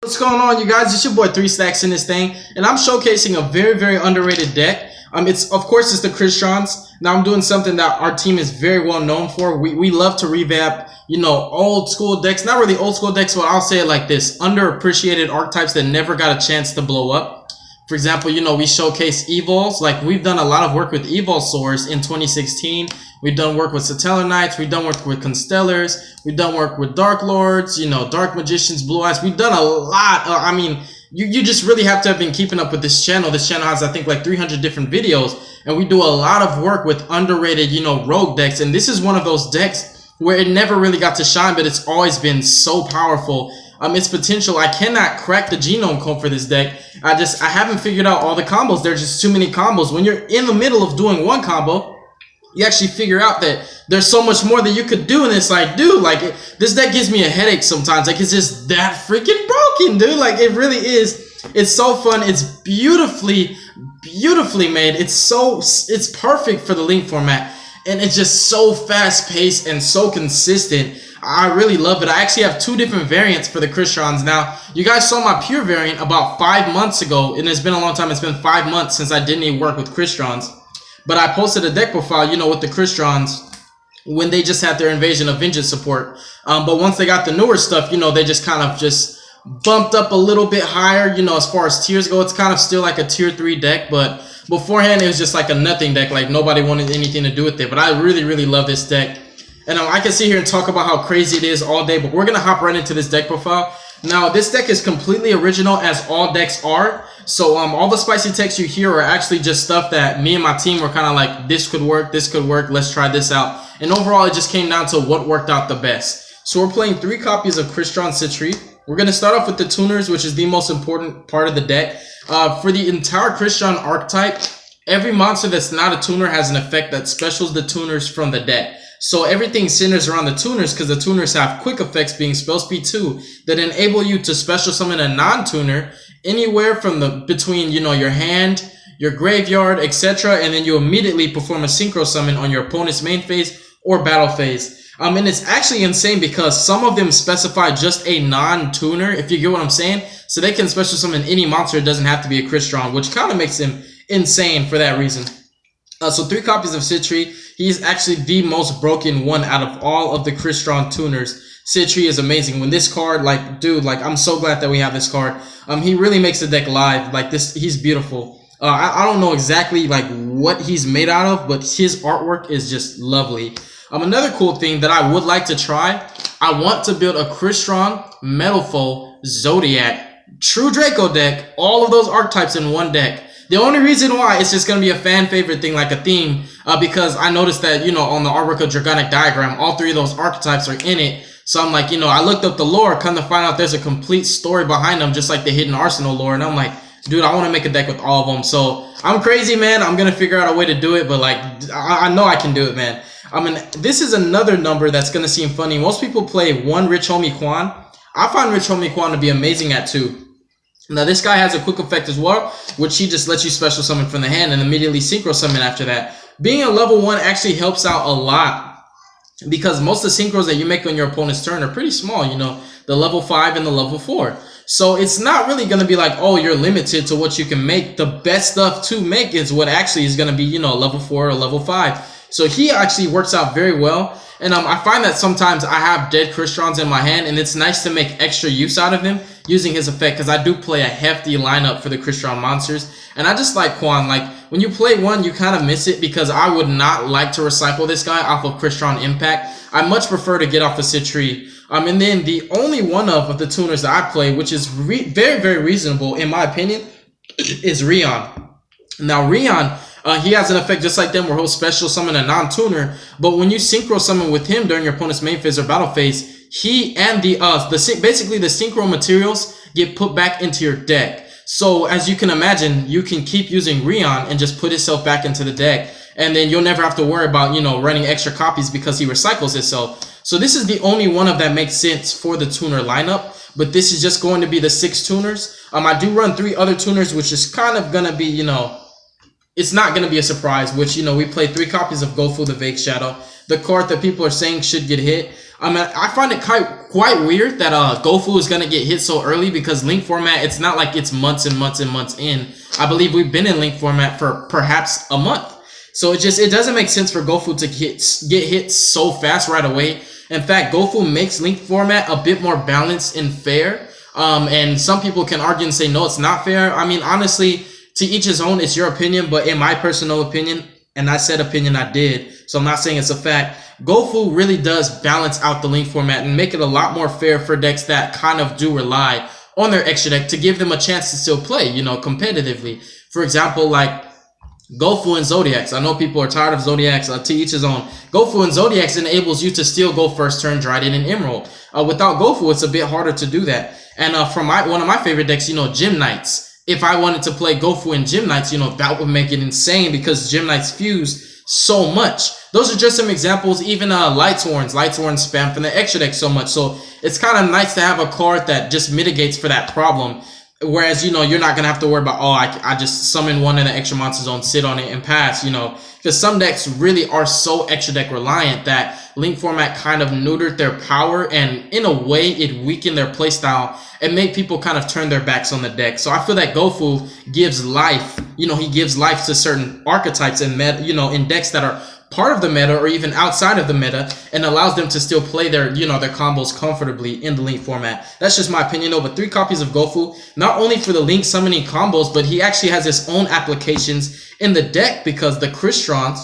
What's going on, you guys? It's your boy 3 Stacks in this thing, and I'm showcasing a very underrated deck. It's of course it's the Crystrons. Now I'm doing something that our team is very well known for. We love to revamp, you know, old school decks. Not really old school decks, but I'll say it like this: underappreciated archetypes that never got a chance to blow up. For example, you know, we showcase Evols. Like, we've done a lot of work with Evolsaurs in 2016. We've done work with Satellar Knights. We've done work with Constellars. We've done work with Dark Lords, you know, Dark Magicians, Blue Eyes. We've done a lot. I mean, you just really have to have been keeping up with this channel. This channel has, I think, like 300 different videos. And we do a lot of work with underrated, you know, rogue decks. And this is one of those decks where it never really got to shine, but it's always been so powerful. Its potential, I cannot crack the genome code for this deck. I haven't figured out all the combos. There's just too many combos. When you're in the middle of doing one combo, you actually figure out that there's so much more that you could do, and it's like, dude, like, this deck gives me a headache sometimes. Like, it's just that freaking broken, dude. Like, it really is. It's so fun. It's beautifully made. It's perfect for the Link format, and it's just so fast paced and so consistent. I really love it. I actually have 2 different variants for the Crystrons. Now, you guys saw my pure variant about 5 months ago, and it's been a long time. It's been 5 months since I didn't even work with Crystrons. But I posted a deck profile, you know, with the Crystrons when they just had their Invasion of Vengeance support. But once they got the newer stuff, you know, they just kind of just bumped up a little bit higher. You know, as far as tiers go, it's kind of still like a tier 3 deck. But beforehand, it was just like a nothing deck. Like, nobody wanted anything to do with it. But I really love this deck. And I can sit here and talk about how crazy it is all day, but we're going to hop right into this deck profile. Now, this deck is completely original, as all decks are. So, all the spicy texts you hear are actually just stuff that me and my team were kind of like, this could work, let's try this out. And overall, it just came down to what worked out the best. So, we're playing 3 copies of Crystron Citri. We're going to start off with the tuners, which is the most important part of the deck. For the entire Crystron archetype, every monster that's not a tuner has an effect that specials the tuners from the deck. So everything centers around the tuners, because the tuners have quick effects, being spell speed 2, that enable you to special summon a non-tuner anywhere from between, you know, your hand, your graveyard, etc. And then you immediately perform a synchro summon on your opponent's main phase or battle phase. And it's actually insane because some of them specify just a non-tuner, if you get what I'm saying. So they can special summon any monster. It doesn't have to be a Crystron, which kind of makes him insane for that reason. So 3 copies of Citri. He's actually the most broken one out of all of the Crystron tuners. Citri is amazing. When this card, like, dude, like, I'm so glad that we have this card. He really makes the deck live. Like, this, he's beautiful. I don't know exactly, like, what he's made out of, but his artwork is just lovely. Another cool thing that I would like to try, I want to build a Crystron, Metalfoe, Zodiac, True Draco deck, all of those archetypes in one deck. The only reason why it's just going to be a fan favorite thing, like a theme, because I noticed that, you know, on the artwork of Dragonic Diagram, all 3 of those archetypes are in it. So I'm like, you know, I looked up the lore, come to find out there's a complete story behind them, just like the Hidden Arsenal lore. And I'm like, dude, I want to make a deck with all of them. So I'm crazy, man. I'm going to figure out a way to do it, but like, I know I can do it, man. I mean, this is another number that's going to seem funny. Most people play 1 Rich Homie Quan. I find Rich Homie Quan to be amazing at 2. Now, this guy has a quick effect as well, which he just lets you special summon from the hand and immediately synchro summon after that. Being a level 1 actually helps out a lot, because most of the synchros that you make on your opponent's turn are pretty small, you know, the level 5 and the level 4. So it's not really going to be like, oh, you're limited to what you can make. The best stuff to make is what actually is going to be, you know, level 4 or level 5. So he actually works out very well. And I find that sometimes I have dead Crystrons in my hand, and it's nice to make extra use out of them using his effect, because I do play a hefty lineup for the Crystron monsters. And I just like Quan. Like, when you play 1, you kind of miss it, because I would not like to recycle this guy off of Crystron Impact. I much prefer to get off the Citri. And then the only one of the tuners that I play, which is very reasonable in my opinion, is Rion. Now, Rion, he has an effect just like them where he'll special summon a non-tuner, but when you synchro summon with him during your opponent's main phase or battle phase, he and basically the synchro materials get put back into your deck. So as you can imagine, you can keep using Rion and just put itself back into the deck, and then you'll never have to worry about, you know, running extra copies because he recycles itself. So this is the only one of that makes sense for the tuner lineup, but this is just going to be the 6 tuners. I do run 3 other tuners, which is kind of gonna be, you know, it's not going to be a surprise, which, you know, we played 3 copies of Gofu the Vague Shadow, the card that people are saying should get hit. I mean, I find it quite weird that GoFu is gonna get hit so early, because Link format, it's not like it's months and months and months in. I believe we've been in Link format for perhaps a month. So it doesn't make sense for GoFu to get hit so fast right away. In fact, GoFu makes Link format a bit more balanced and fair. And some people can argue and say, no, it's not fair. I mean, honestly, to each his own, it's your opinion, but in my personal opinion, and I said opinion, I did, so I'm not saying it's a fact, GoFu really does balance out the Link format and make it a lot more fair for decks that kind of do rely on their extra deck to give them a chance to still play, you know, competitively. For example, like GoFu and Zodiacs. I know people are tired of Zodiacs, to each his own. GoFu and Zodiacs enables you to still go first turn Dryden and Emerald. Without GoFu, it's a bit harder to do that. And from one of my favorite decks, you know, Gym Knights. If I wanted to play GoFu and Gym Knights, you know, that would make it insane, because Gym Knights fuse so much. Those are just some examples. Even Lights Warrens spam from the extra deck so much. So it's kind of nice to have a card that just mitigates for that problem. Whereas, you know, you're not going to have to worry about, oh, I just summon one in the extra monster zone, sit on it and pass, you know, because some decks really are so extra deck reliant that Link format kind of neutered their power, and in a way it weakened their playstyle and made people kind of turn their backs on the deck. So I feel that GoFu gives life, you know, he gives life to certain archetypes and meta, you know, in decks that are part of the meta or even outside of the meta, and allows them to still play their, you know, their combos comfortably in the Link format. That's just my opinion though. But 3 copies of GoFu, not only for the Link summoning combos, but he actually has his own applications in the deck, because the Crystrons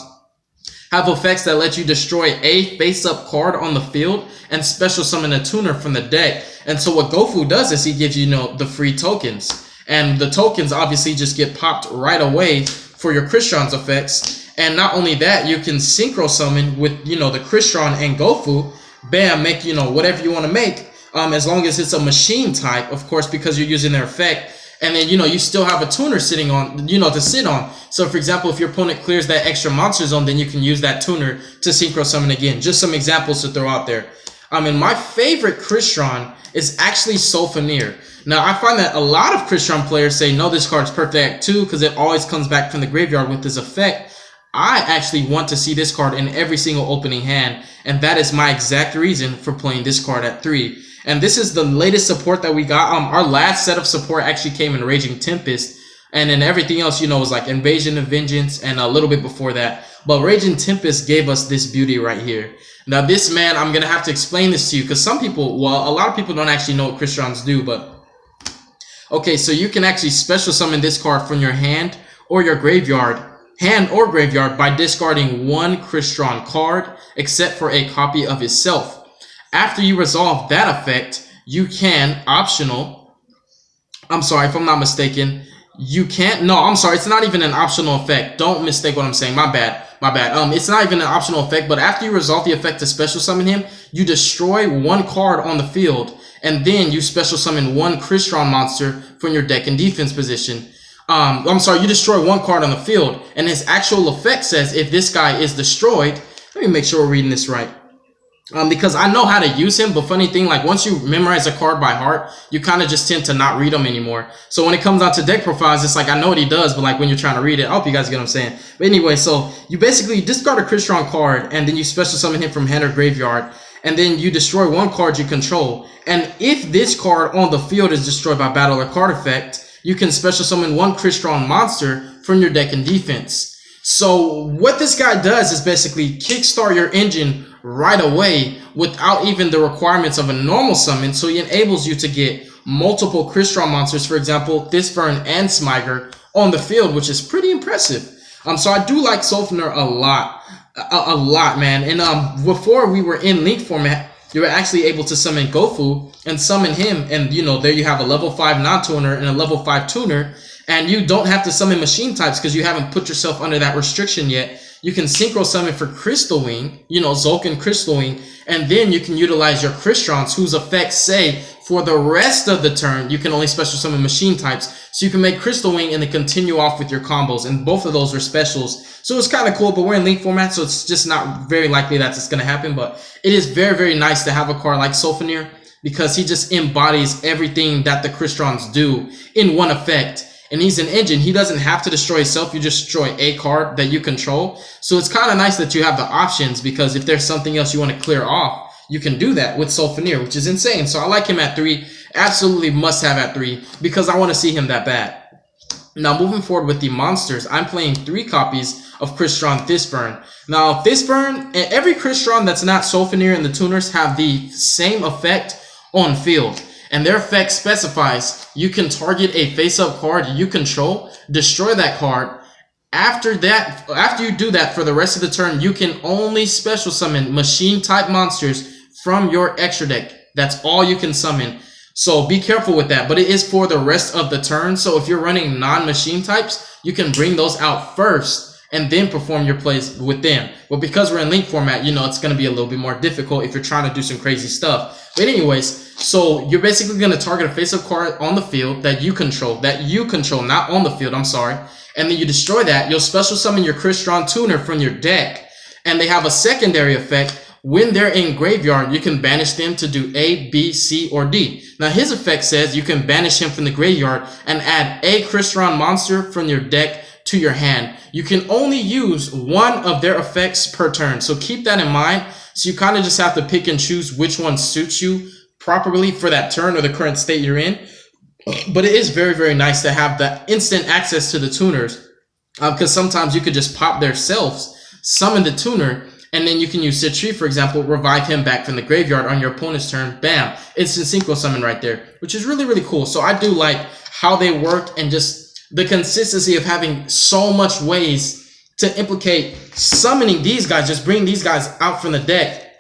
have effects that let you destroy a face-up card on the field and special summon a tuner from the deck. And so what GoFu does is he gives you, you know, the free tokens, and the tokens obviously just get popped right away for your Crystrons effects. And not only that, you can synchro summon with, you know, the Crystron and GoFu. Bam, make, you know, whatever you want to make, as long as it's a machine type, of course, because you're using their effect. And then, you know, you still have a tuner sitting on, you know, to sit on. So, for example, if your opponent clears that extra monster zone, then you can use that tuner to synchro summon again. Just some examples to throw out there. And my favorite Crystron is actually Sulfnir. Now, I find that a lot of Crystron players say, no, this card's perfect at 2 because it always comes back from the graveyard with this effect. I actually want to see this card in every single opening hand, and that is my exact reason for playing this card at 3. And this is the latest support that we got. Our last set of support actually came in Raging Tempest, and then everything else, you know, was like Invasion of Vengeance and a little bit before that. But Raging Tempest gave us this beauty right here. Now, this, man, I'm gonna have to explain this to you, because some people, well, a lot of people don't actually know what Crystrons do, but okay, so you can actually special summon this card from your hand or your graveyard, by discarding 1 Crystron card except for a copy of itself. After you resolve that effect, you can optional, I'm sorry if I'm not mistaken, you can't, no, I'm sorry, it's not even an optional effect. Don't mistake what I'm saying, my bad. It's not even an optional effect, but after you resolve the effect to special summon him, you destroy 1 card on the field, and then you special summon 1 Crystron monster from your deck in defense position. I'm sorry, you destroy 1 card on the field, and his actual effect says if this guy is destroyed, let me make sure we're reading this right. Because I know how to use him, but funny thing, like once you memorize a card by heart, you kind of just tend to not read them anymore. So when it comes out to deck profiles, it's like I know what he does, but like when you're trying to read it, I hope you guys get what I'm saying. But anyway, so you basically discard a Crystron card, and then you special summon him from hand or graveyard, and then you destroy 1 card you control. And if this card on the field is destroyed by battle or card effect, you can special summon 1 Crystron monster from your deck in defense. So what this guy does is basically kickstart your engine right away without even the requirements of a normal summon. So he enables you to get multiple Crystron monsters, for example, Thisfern and Smiger on the field, which is pretty impressive. So I do like Sulfnir a lot, man. And before we were in Link format, you were actually able to summon GoFu and summon him, and you know, there you have a level 5 non-tuner and a level 5 tuner, and you don't have to summon machine types because you haven't put yourself under that restriction yet. You can synchro summon for Crystal Wing, you know, Zulk and Crystal Wing, and then you can utilize your Crystrons, whose effects say for the rest of the turn you can only special summon machine types, so you can make Crystal Wing and then continue off with your combos, and both of those are specials. So it's kind of cool, but we're in Link format, so it's just not very likely that it's going to happen. But it is very, very nice to have a card like Sulfnir, because he just embodies everything that the Crystrons do in one effect. And he's an engine. He doesn't have to destroy himself. You just destroy a card that you control. So it's kind of nice that you have the options, because if there's something else you want to clear off, you can do that with Sulfnir, which is insane. So I like him at 3. Absolutely must have at 3 because I want to see him that bad. Now moving forward with the monsters, I'm playing 3 copies of Crystron Thysburn. Now Thysburn, every Crystron that's not Sulfnir and the tuners have the same effect on field. And their effect specifies you can target a face-up card you control, destroy that card. After you do that for the rest of the turn, you can only special summon machine type monsters from your extra deck. That's all you can summon. So be careful with that, but it is for the rest of the turn. So if you're running non-machine types, you can bring those out first and then perform your plays with them. But because we're in link format, you know, it's going to be a little bit more difficult if you're trying to do some crazy stuff. But anyways, so you're basically going to target a face-up card on the field that you control, not on the field, I'm sorry. And then you destroy that, you'll special summon your Crystron tuner from your deck. And they have a secondary effect. When they're in graveyard, you can banish them to do A, B, C, or D. Now his effect says you can banish him from the graveyard and add a Crystron monster from your deck to your hand. You can only use one of their effects per turn. So keep that in mind. So you kind of just have to pick and choose which one suits you properly for that turn or the current state you're in. But it is very, very nice to have the instant access to the tuners because sometimes you could just pop their selves, summon the tuner, and then you can use Citri, for example, revive him back from the graveyard on your opponent's turn. Bam, instant synchro summon right there, which is really, really cool. So I do like how they work and just the consistency of having so much ways to implicate summoning these guys, just bring these guys out from the deck,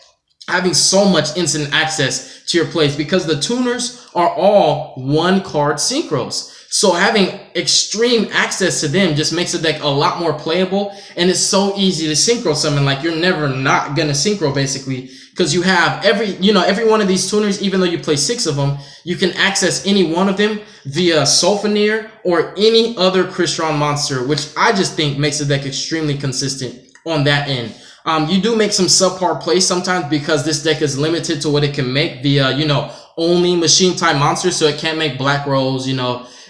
having so much instant access to your plays because the tuners are all 1-card synchros. So having extreme access to them just makes the deck a lot more playable, and it's so easy to synchro summon. Like you're never not gonna synchro basically because you have every one of these tuners. Even though you play 6 of them, you can access any one of them via Sulfnir or any other Crystron monster, which I just think makes the deck extremely consistent on that end. You do make some subpar plays sometimes because this deck is limited to what it can make via, only machine type monsters. So it can't make Black Rose,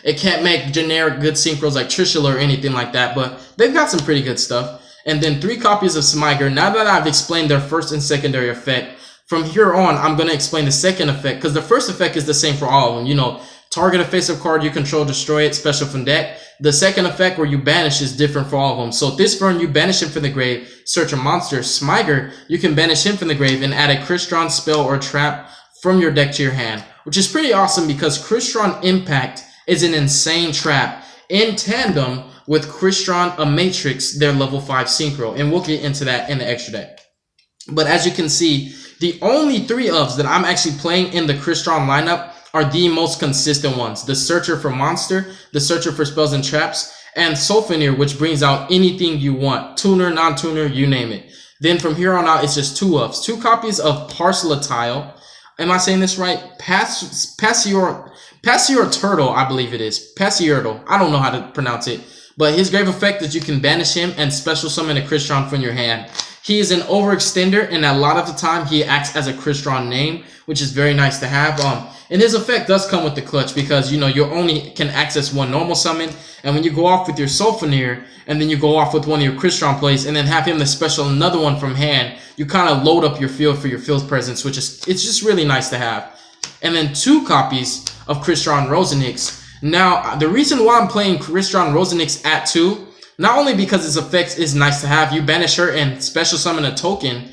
it can't make generic good synchros like Trishula or anything like that. But they've got some pretty good stuff. And then 3 copies of Smyger. Now that I've explained their first and secondary effect, from here on, I'm going to explain the second effect because the first effect is the same for all of them. Target a face-up card you control, destroy it, special from deck. The second effect where you banish is different for all of them. So Thysburn, you banish him from the grave, search a monster. Smyger, you can banish him from the grave and add a Crystron spell or trap from your deck to your hand, which is pretty awesome because Crystron Impact is an insane trap in tandem with Crystron a Matrix, their level 5 synchro, and we'll get into that in the extra deck. But as you can see, the only 3 ofs that I'm actually playing in the Crystron lineup are the most consistent ones. The Searcher for Monster, the Searcher for Spells and Traps, and Sulfnir, which brings out anything you want. Tuner, non-tuner, you name it. Then from here on out, it's just 2 ofs. 2 copies of Parcelatile. Am I saying this right? Passior Turtle, I believe it is. Passiortle. I don't know how to pronounce it. But his grave effect is you can banish him and special summon a Crystron from your hand. He is an overextender, and a lot of the time he acts as a Crystron name, which is very nice to have. And his effect does come with the clutch because, you only can access 1 normal summon. And when you go off with your Sulfnir, and then you go off with one of your Crystron plays, and then have him to special another one from hand, you kind of load up your field for your field presence, which is, it's just really nice to have. And then 2 copies of Crystron Rosenix. Now, the reason why I'm playing Crystron Rosenix at 2, not only because its effects is nice to have, you banish her and special summon a token,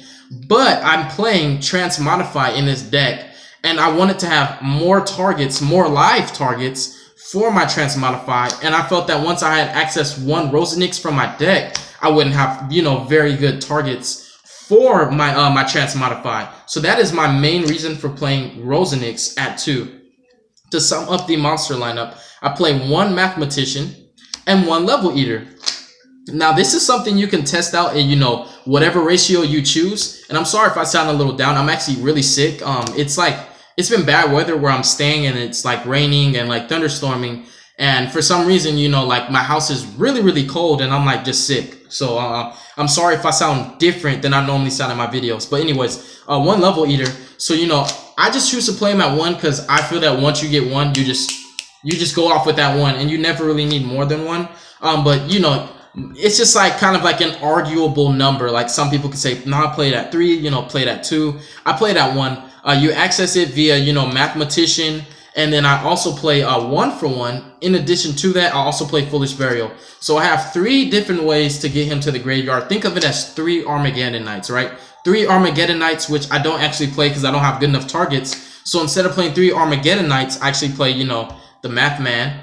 but I'm playing Transmodify in this deck. And I wanted to have more targets, more live targets for my Transmodify. And I felt that once I had accessed 1 Rosenix from my deck, I wouldn't have, very good targets for my my Transmodify. So that is my main reason for playing Rosenix at 2. To sum up the monster lineup, I play 1 Mathematician and 1 Level Eater. Now, this is something you can test out in, whatever ratio you choose. And I'm sorry if I sound a little down. I'm actually really sick. It's been bad weather where I'm staying, and it's like raining and like thunderstorming. And for some reason, like my house is really, really cold, and I'm like just sick. So I'm sorry if I sound different than I normally sound in my videos. But anyways, 1 Level Eater. So, I just choose to play him at 1 because I feel that once you get 1, you just go off with that 1, and you never really need more than 1. But it's just like kind of like an arguable number. Like some people could say, no, I played at 3, you know, played at 2. I played at 1. You access it via, you know, Mathematician. And then I also play 1 for 1. In addition to that, I also play Foolish Burial. So I have 3 different ways to get him to the graveyard. Think of it as 3 Armageddon Knights, right? 3 Armageddon Knights, which I don't actually play because I don't have good enough targets. So instead of playing 3 Armageddon Knights, I actually play, you know, the Math Man,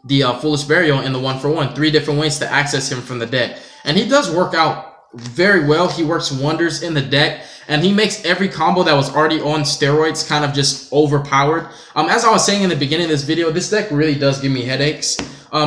the Foolish Burial, and the 1 for 1. 3 different ways to access him from the deck. And he does work out very well. He works wonders in the deck, and he makes every combo that was already on steroids kind of just overpowered. As I was saying in the beginning of this video, this deck really does give me headaches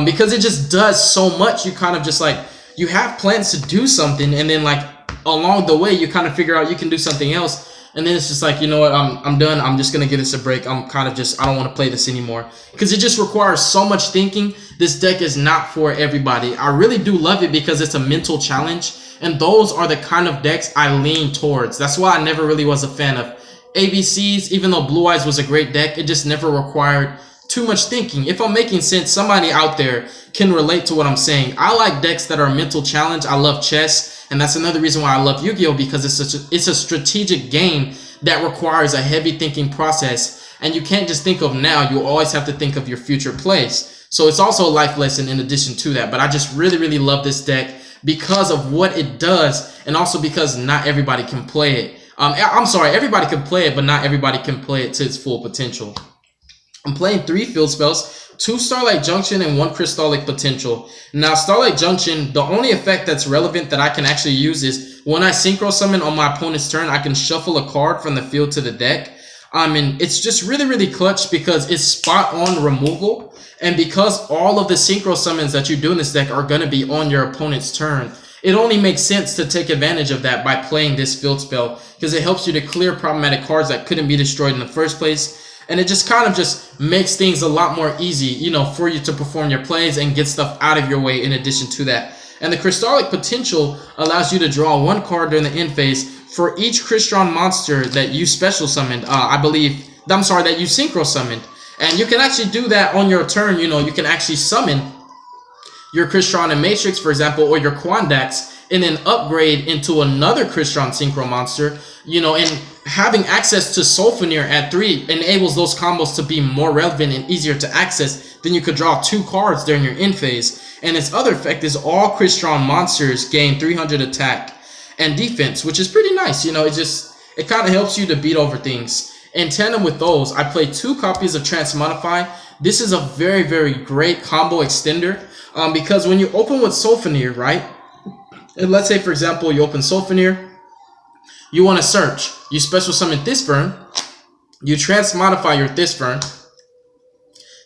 because it just does so much. You kind of just like, you have plans to do something, and then like along the way you kind of figure out you can do something else, and then it's just like, you know what, I'm done. I'm just gonna give this a break. I'm kind of just, I don't want to play this anymore because it just requires so much thinking. This deck is not for everybody. I really do love it because it's a mental challenge, and those are the kind of decks I lean towards. That's why I never really was a fan of ABCs. Even though Blue Eyes was a great deck, it just never required too much thinking. If I'm making sense, somebody out there can relate to what I'm saying. I like decks that are a mental challenge. I love chess, and that's another reason why I love Yu-Gi-Oh, because it's a strategic game that requires a heavy thinking process, and you can't just think of now. You always have to think of your future plays. So it's also a life lesson in addition to that. But I just really love this deck because of what it does, and also because not everybody can play it. I'm sorry, everybody can play it, but not everybody can play it to its full potential. I'm playing 3 field spells, 2 Starlight Junction and 1 Crystallic Potential. Now, Starlight Junction, the only effect that's relevant that I can actually use is when I Synchro Summon on my opponent's turn, I can shuffle a card from the field to the deck. And it's just really clutch because it's spot on removal. And because all of the Synchro Summons that you do in this deck are going to be on your opponent's turn, it only makes sense to take advantage of that by playing this field spell, because it helps you to clear problematic cards that couldn't be destroyed in the first place. And it just kind of just makes things a lot more easy, you know, for you to perform your plays and get stuff out of your way in addition to that. And the Crystallic Potential allows you to draw 1 card during the end phase for each Crystron monster that you special summoned, that you Synchro summoned. And you can actually do that on your turn. You know, you can actually summon your Crystron and Matrix, for example, or your Quandax, and then upgrade into another Crystron Synchro monster, you know, and having access to Sulfnir at 3 enables those combos to be more relevant and easier to access. Then you could draw 2 cards during your end phase. And its other effect is all Crystron monsters gain 300 attack and defense, which is pretty nice. You know, it kind of helps you to beat over things. In tandem with those, I play 2 copies of Transmodify. This is a very great combo extender because when you open with Sulfnir, right? And let's say, for example, you open Sulfnir, you want to search. You special summon Thisfern, you Transmodify your Thisfern,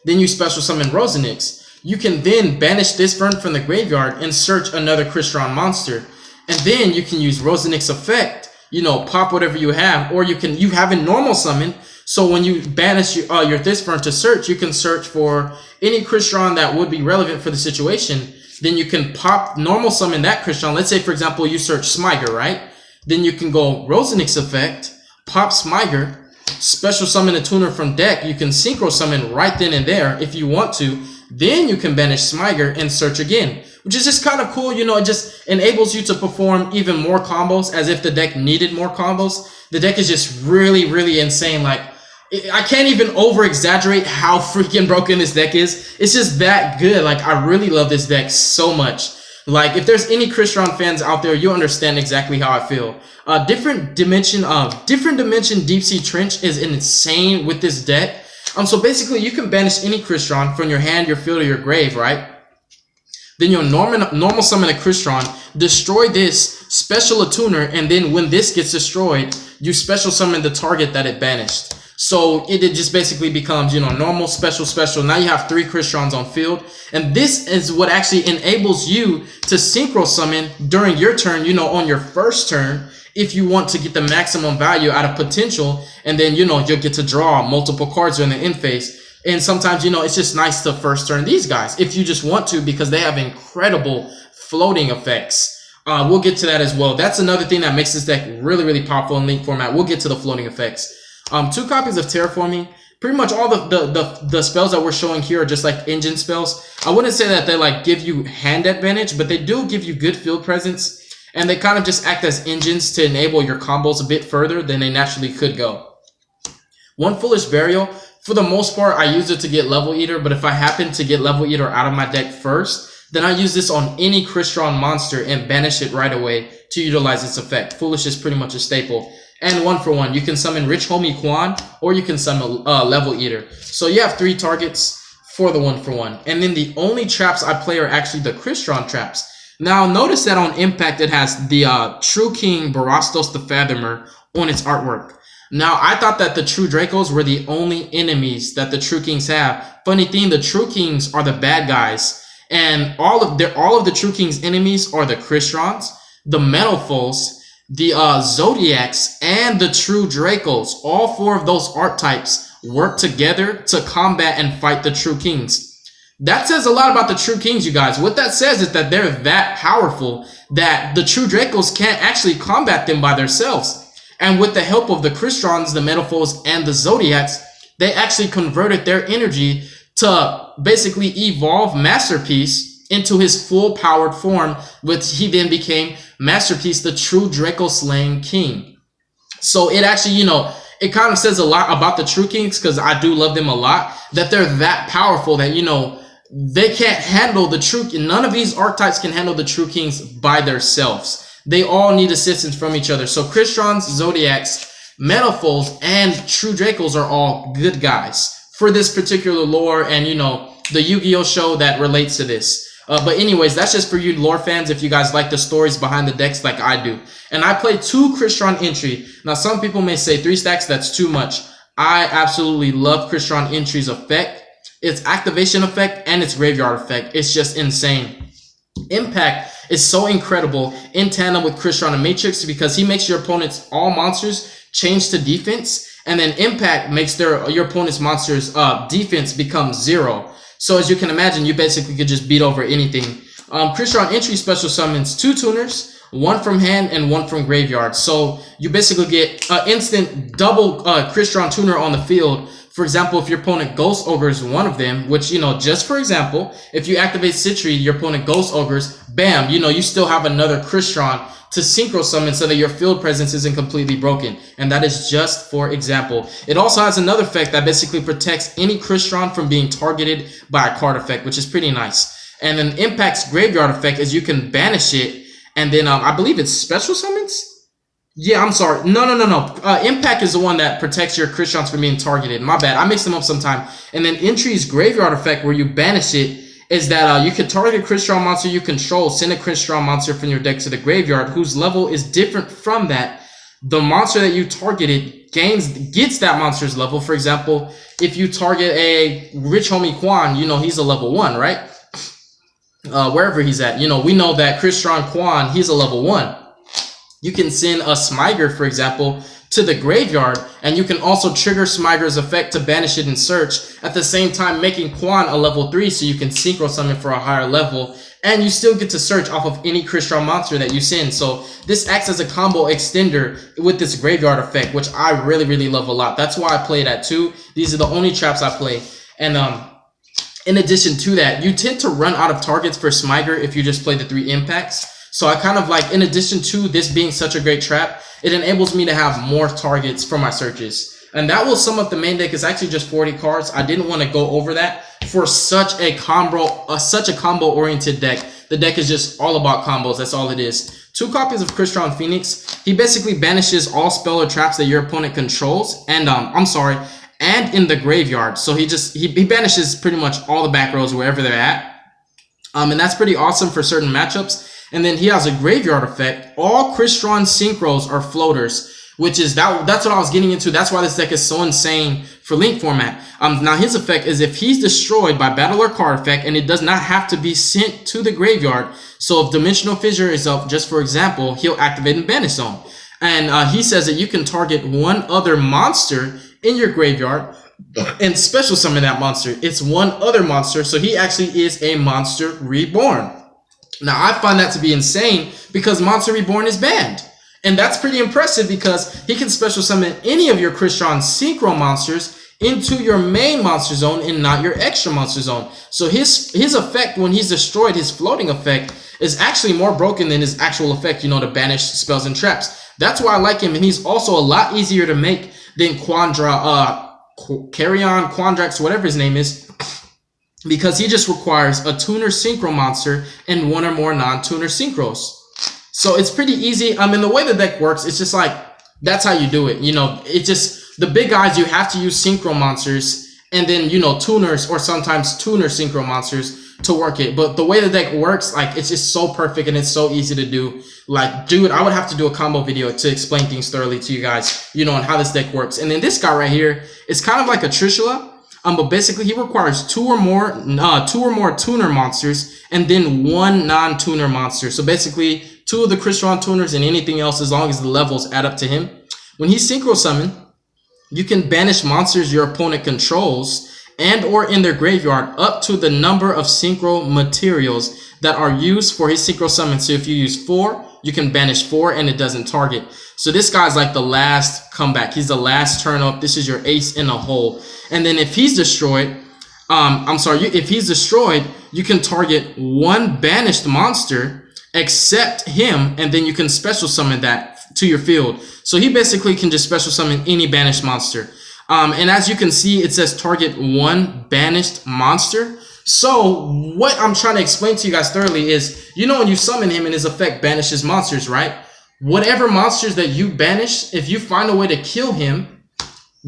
then you special summon Rosenix. You can then banish Thisfern from the graveyard and search another Crystron monster. And then you can use Rosenix effect, you know, pop whatever you have, or you have a normal summon. So when you banish your Thisfern to search, you can search for any Crystron that would be relevant for the situation. Then you can pop normal summon that Crystron. Let's say, for example, you search Smyger, right? Then you can go Rosenix effect, pop Smyger, special summon a tuner from deck. You can Synchro summon right then and there if you want to. Then you can banish Smyger and search again, which is just kind of cool. You know, it just enables you to perform even more combos as if the deck needed more combos. The deck is just really insane. Like, I can't even over exaggerate how freaking broken this deck is. It's just that good. Like, I really love this deck so much. Like, if there's any Crystron fans out there, you'll understand exactly how I feel. Different Dimension Deep Sea Trench is insane with this deck. So basically, you can banish any Crystron from your hand, your field, or your grave, right? Then you'll normal summon a Crystron, destroy this, special a tuner, and then when this gets destroyed, you special summon the target that it banished. So it just basically becomes, you know, normal, special. Now you have 3 Crystrons on field. And this is what actually enables you to Synchro summon during your turn, you know, on your first turn, if you want to get the maximum value out of potential. And then, you know, you'll get to draw multiple cards during the end phase. And sometimes, you know, it's just nice to first turn these guys if you just want to, because they have incredible floating effects. We'll get to that as well. That's another thing that makes this deck really powerful in Link format. We'll get to the floating effects. 2 copies of Terraforming. Pretty much all the spells that we're showing here are just like engine spells. I wouldn't say that they like give you hand advantage, but they do give you good field presence. And they kind of just act as engines to enable your combos a bit further than they naturally could go. One Foolish Burial. For the most part, I use it to get Level Eater, but if I happen to get Level Eater out of my deck first, then I use this on any Crystron monster and banish it right away to utilize its effect. Foolish is pretty much a staple. And 1-for-1, you can summon Rich Homie Quan, or you can summon Level Eater. So you have 3 targets for the 1-for-1. And then the only traps I play are actually the Crystron traps. Now notice that on Impact it has the True King Barastos the Fathomer on its artwork. Now I thought that the True Dracos were the only enemies that the True Kings have. Funny thing, the True Kings are the bad guys. And all of the True Kings enemies are the Crystrons, the Metalfoes, the Zodiacs, and the True Dracos. All 4 of those archetypes work together to combat and fight the True Kings. That says a lot about the True Kings, you guys. What that says is that they're that powerful that the True Dracos can't actually combat them by themselves. And with the help of the Crystrons, the Metalfoes, and the Zodiacs, they actually converted their energy to basically evolve Masterpiece into his full powered form, which he then became Masterpiece, the true Draco slaying king. So it actually, you know, it kind of says a lot about the True Kings, because I do love them a lot, that they're that powerful that, you know, they can't handle the True, none of these archetypes can handle the True Kings by themselves. They all need assistance from each other. So Crystrons, Zodiacs, Metalfoes, and True Dracos are all good guys for this particular lore, and, you know, the Yu-Gi-Oh show that relates to this. But anyways, that's just for you lore fans if you guys like the stories behind the decks like I do. And I play 2 Crystron entry. Now, some people may say 3 stacks, that's too much. I absolutely love Crystron entry's effect. Its activation effect and its graveyard effect. It's just insane. Impact is so incredible in tandem with Crystron and Matrix because he makes your opponent's all monsters change to defense. And then Impact makes your opponent's monsters defense become 0. So as you can imagine, you basically could just beat over anything. Crystron entry special summons 2 tuners, 1 from hand and 1 from graveyard. So you basically get instant double Crystron tuner on the field. For example, if your opponent Ghost Ogres one of them, which, you know, just for example, if you activate Citri, your opponent Ghost Ogres, bam, you know, you still have another Crystron to synchro summon so that your field presence isn't completely broken. And that is just for example. It also has another effect that basically protects any Crystron from being targeted by a card effect, which is pretty nice. And then Impact's graveyard effect is you can banish it, and then I believe it's special summons? Yeah, I'm sorry. No. Impact is the one that protects your Crystrons from being targeted. My bad. I mixed them up sometime. And then Entry's graveyard effect, where you banish it, is that you can target a Crystron monster you control, send a Crystron monster from your deck to the graveyard, whose level is different from that. The monster that you targeted gets that monster's level. For example, if you target a Rich Homie Quan, you know he's a level 1, right? Wherever he's at, you know, we know that Crystron Quan, he's a level 1. You can send a Smyger, for example, to the graveyard, and you can also trigger Smyger's effect to banish it in search, at the same time making Quan a level 3 so you can synchro summon for a higher level, and you still get to search off of any Crystron monster that you send. So this acts as a combo extender with this graveyard effect, which I really love a lot. That's why I play that too. These are the only traps I play. And in addition to that, you tend to run out of targets for Smyger if you just play the 3 impacts. So I kind of like, in addition to this being such a great trap, it enables me to have more targets for my searches. And that will sum up the main deck. It's actually just 40 cards. I didn't want to go over that for such a combo oriented deck. The deck is just all about combos. That's all it is. 2 copies of Crystron Phoenix. He basically banishes all spell or traps that your opponent controls. And and in the graveyard. So he banishes pretty much all the back rows wherever they're at. And that's pretty awesome for certain matchups. And then he has a graveyard effect. All Crystron synchros are floaters, which is that's what I was getting into. That's why this deck is so insane for link format. Now his effect is if he's destroyed by battle or card effect, and it does not have to be sent to the graveyard. So if Dimensional Fissure is up, just for example, he'll activate in Banish Zone. And he says that you can target 1 other monster in your graveyard and special summon that monster. It's 1 other monster, so he actually is a monster reborn. Now, I find that to be insane because Monster Reborn is banned. And that's pretty impressive because he can special summon any of your Crystron Synchro monsters into your main monster zone and not your extra monster zone. So his effect when he's destroyed, his floating effect, is actually more broken than his actual effect, you know, to banish spells and traps. That's why I like him, and he's also a lot easier to make than Carrion, Quandrax, whatever his name is, because he just requires a tuner synchro monster and one or more non-tuner synchros. So it's pretty easy. I mean, the way the deck works, it's just like, that's how you do it. You know, it just, the big guys, you have to use synchro monsters, and then, you know, tuners or sometimes tuner synchro monsters to work it. But the way the deck works, like, it's just so perfect and it's so easy to do. Like, dude, I would have to do a combo video to explain things thoroughly to you guys, you know, on how this deck works. And then this guy right here is kind of like a Trishula, but basically he requires two or more tuner monsters and then one non-tuner monster. So basically 2 of the Crystron tuners and anything else as long as the levels add up to him. When he's synchro summoned, you can banish monsters your opponent controls and or in their graveyard up to the number of synchro materials that are used for his synchro summon. So if you use 4, you can banish 4 and it doesn't target. So this guy's like the last comeback. He's the last turn up. This is your ace in a hole. And then if he's destroyed, if he's destroyed, you can target 1 banished monster except him, and then you can special summon that to your field. So he basically can just special summon any banished monster. And as you can see, it says target 1 banished monster. So what I'm trying to explain to you guys thoroughly is, you know, when you summon him and his effect banishes monsters, right? Whatever monsters that you banish, if you find a way to kill him,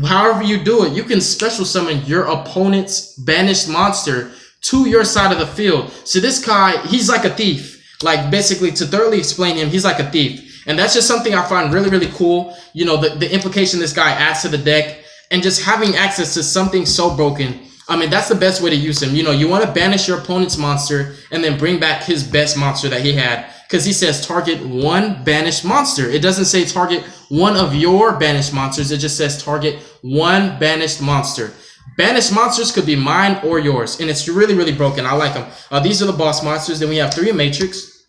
however you do it, you can special summon your opponent's banished monster to your side of the field. So this guy, he's like a thief. Like, basically, to thoroughly explain him, he's like a thief. And that's just something I find really, really cool. You know, the implication this guy adds to the deck, and just having access to something so broken. I mean, that's the best way to use him. You know, you want to banish your opponent's monster and then bring back his best monster that he had. Because he says target 1 banished monster. It doesn't say target 1 of your banished monsters. It just says target 1 banished monster. Banished monsters could be mine or yours. And it's really, really broken. I like them. These are the boss monsters. Then we have 3 Matrix.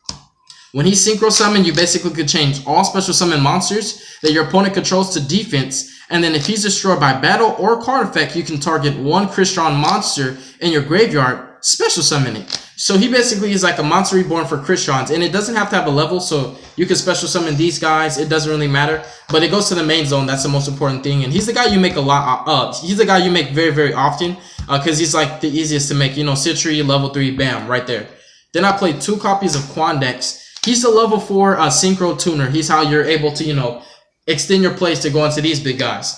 When he's synchro summoned, you basically could change all special summon monsters that your opponent controls to defense. And then if he's destroyed by battle or card effect, you can target 1 Crystron monster in your graveyard, special summon it. So he basically is like a monster reborn for Crystrons, and it doesn't have to have a level, so you can special summon these guys. It doesn't really matter, but it goes to the main zone. That's the most important thing, and he's the guy you make a lot. He's the guy you make very, very often, because he's like the easiest to make. You know, Citry, level 3, bam, right there. Then I played 2 copies of Quandax. He's the level 4 synchro tuner. He's how you're able to, you know, extend your plays to go into these big guys.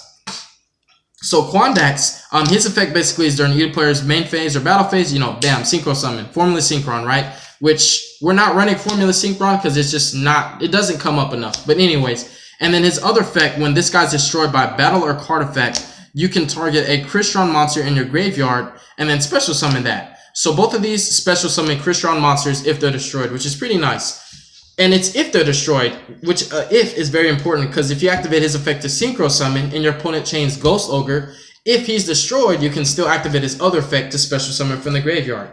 So Quandax, his effect basically is during either player's main phase or battle phase, you know, bam, synchro summon, Formula Synchron, right? Which we're not running Formula Synchron because it's just not, it doesn't come up enough. But anyways, and then his other effect, when this guy's destroyed by battle or card effect, you can target a Crystron monster in your graveyard and then special summon that. So both of these special summon Crystron monsters if they're destroyed, which is pretty nice. And it's if they're destroyed, which if is very important, because if you activate his effect to synchro summon and your opponent chains Ghost Ogre, if he's destroyed, you can still activate his other effect to special summon from the graveyard.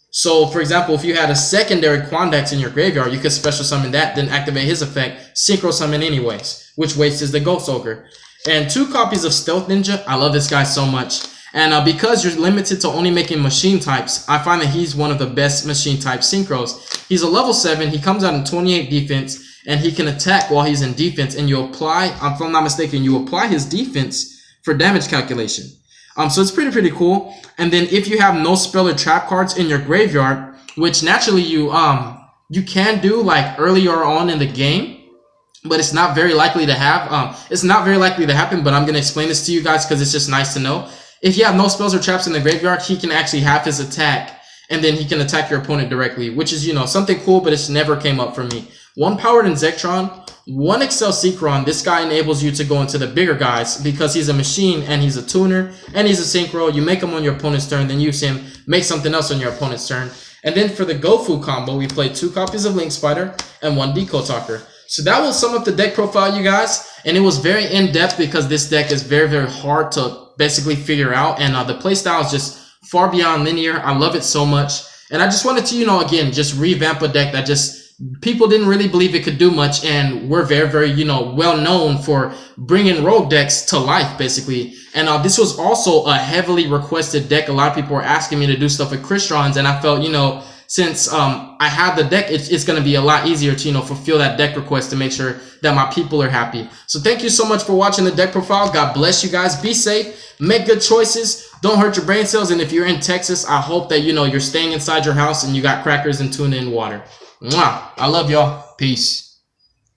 So, for example, if you had a secondary Quandax in your graveyard, you could special summon that, then activate his effect, synchro summon anyways, which wastes the Ghost Ogre. And 2 copies of Stealth Ninja. I love this guy so much. And because you're limited to only making machine types, I find that he's one of the best machine type synchros. He's a level 7. He comes out in 28 defense, and he can attack while he's in defense. And you apply, if I'm not mistaken, you apply his defense for damage calculation. So it's pretty cool. And then if you have no spell or trap cards in your graveyard, which naturally you can do like earlier on in the game, but it's not very likely to have. It's not very likely to happen. But I'm gonna explain this to you guys because it's just nice to know. If you have no spells or traps in the graveyard, he can actually have his attack, and then he can attack your opponent directly, which is, you know, something cool, but it's never came up for me. 1 powered in Zektron, 1 Excel Synchron. This guy enables you to go into the bigger guys because he's a machine and he's a tuner and he's a synchro. You make him on your opponent's turn, then use him, make something else on your opponent's turn. And then for the Gofu combo, we played 2 copies of Link Spider and 1 Deco Talker. So that will sum up the deck profile, you guys. And it was very in-depth because this deck is very, very hard to basically figure out. And the playstyle is just far beyond linear. I love it so much. And I just wanted to, you know, again, just revamp a deck that just people didn't really believe it could do much, and we're very, very, you know, well known for bringing rogue decks to life, basically. And this was also a heavily requested deck. A lot of people were asking me to do stuff with Crystrons, and I felt, you know, since I have the deck, it's going to be a lot easier to, you know, fulfill that deck request to make sure that my people are happy. So thank you so much for watching the deck profile. God bless you guys. Be safe. Make good choices. Don't hurt your brain cells. And if you're in Texas, I hope that, you know, you're staying inside your house and you got crackers and tuna and water. Mwah. I love y'all. Peace.